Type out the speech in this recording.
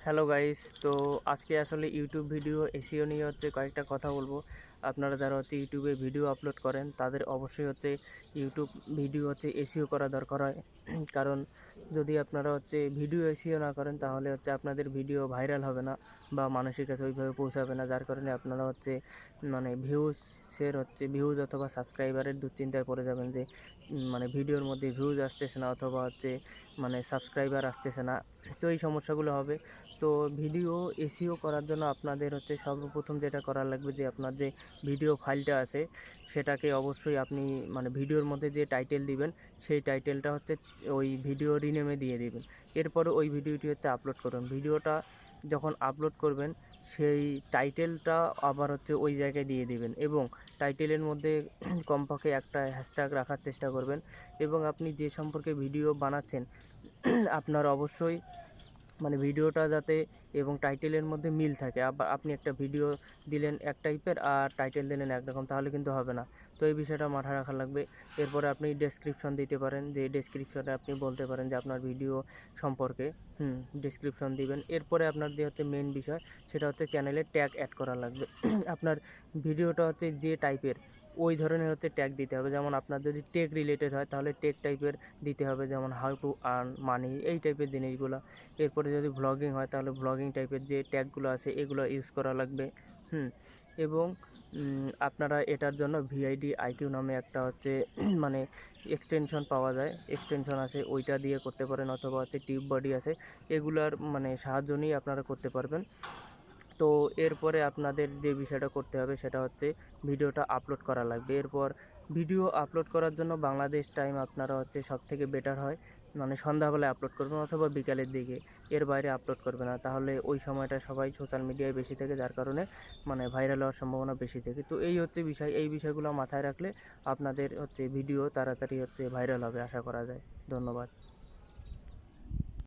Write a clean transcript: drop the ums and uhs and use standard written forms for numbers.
Hello guys, তো আজকে আসলে ইউটিউব ভিডিও এসইও নিয়ে কয়েকটা কথা বলবো। আপনারা যারা ইউটিউবে ভিডিও আপলোড করেন তাদের অবশ্যই ইউটিউব ভিডিও এসইও করা দরকার হয়। কারণ যদি আপনারা ভিডিও এসইও না করেন তাহলে আপনাদের ভিডিও ভাইরাল হবে না বা মানুষের কাছে ওইভাবে পৌঁছাবে না, যার কারণে আপনারা মানে ভিউজ অথবা সাবস্ক্রাইবারের দুশ্চিন্তায় পড়ে যাবেন যে মানে ভিডিওর মধ্যে ভিউজ আসতেছে না অথবা মানে সাবস্ক্রাইবার আসতেছে না। তো এই সমস্যাগুলো হবে। তো ভিডিও এসইও করার জন্য আপনাদের সর্বপ্রথম যেটা করার লাগবে যে আপনার যে ভিডিও ফাইলটা আছে সেটাকে অবশ্যই আপনি মানে ভিডিওর মধ্যে যে টাইটেল দিবেন সেই টাইটেলটা ওই ভিডিও রিনেমে দিয়ে দিবেন। এরপরে ওই ভিডিওটি আপলোড করুন। ভিডিওটা যখন আপলোড করবেন সেই টাইটেলটা আবার ওই জায়গায় দিয়ে দিবেন এবং টাইটেলের মধ্যে কমপক্ষে একটা হ্যাশট্যাগ রাখার চেষ্টা করবেন। এবং আপনি যে সম্পর্কে ভিডিও বানাচ্ছেন আপনার অবশ্যই মানে ভিডিওটা যাতে এবং টাইটেলের মধ্যে মিল থাকে। আবার আপনি একটা ভিডিও দিলেন এক টাইপের আর টাইটেল দিলেন একরকম, তাহলে কিন্তু হবে না। তো এই বিষয়টা মাথায় রাখা লাগবে। এরপরে আপনি ডেসক্রিপশন দিতে পারেন, যে ডেসক্রিপশনে আপনি বলতে পারেন যে আপনার ভিডিও সম্পর্কে ডেসক্রিপশন দিবেন। এরপরে আপনার যে মেন বিষয় সেটা চ্যানেলে ট্যাগ অ্যাড করা লাগবে। আপনার ভিডিওটা যে টাইপের ওই ধরনের ট্যাগ দিতে হবে। যেমন আপনার যদি টেক রিলেটেড হয় তাহলে টেক টাইপের দিতে হবে, যেমন হাউ টু আর্ন মানি এই টাইপের জিনিসগুলো। এরপরে যদি ভ্লগিং হয় তাহলে ভ্লগিং টাইপের যে ট্যাগগুলো আছে এগুলো ইউজ করা লাগবে। এবং আপনারা এটার জন্য ভিআইডি আইকিউ নামে একটা মানে এক্সটেনশন পাওয়া যায়, এক্সটেনশন আছে, ওইটা দিয়ে করতে পারেন অথবা টিউব বডি আছে, এগুলার মানে সাহায্য নিয়ে আপনারা করতে পারবেন। তো এরপরে আপনাদের যে বিষয়টা করতে হবে সেটা ভিডিওটা আপলোড করা লাগবে। এরপর ভিডিও আপলোড করার জন্য বাংলাদেশ টাইম আপনারা সবথেকে বেটার হয় মানে সন্ধ্যাবেলায় আপলোড করবেন অথবা বিকালের দিকে, এর বাইরে আপলোড করবে না। তাহলে ওই সময়টা সবাই সোশ্যাল মিডিয়ায় বেশি থাকে, যার কারণে মানে ভাইরাল হওয়ার সম্ভাবনা বেশি থাকে। তো এই বিষয়, এই বিষয়গুলো মাথায় রাখলে আপনাদের ভিডিও তাড়াতাড়ি ভাইরাল হবে আশা করা যায়। ধন্যবাদ।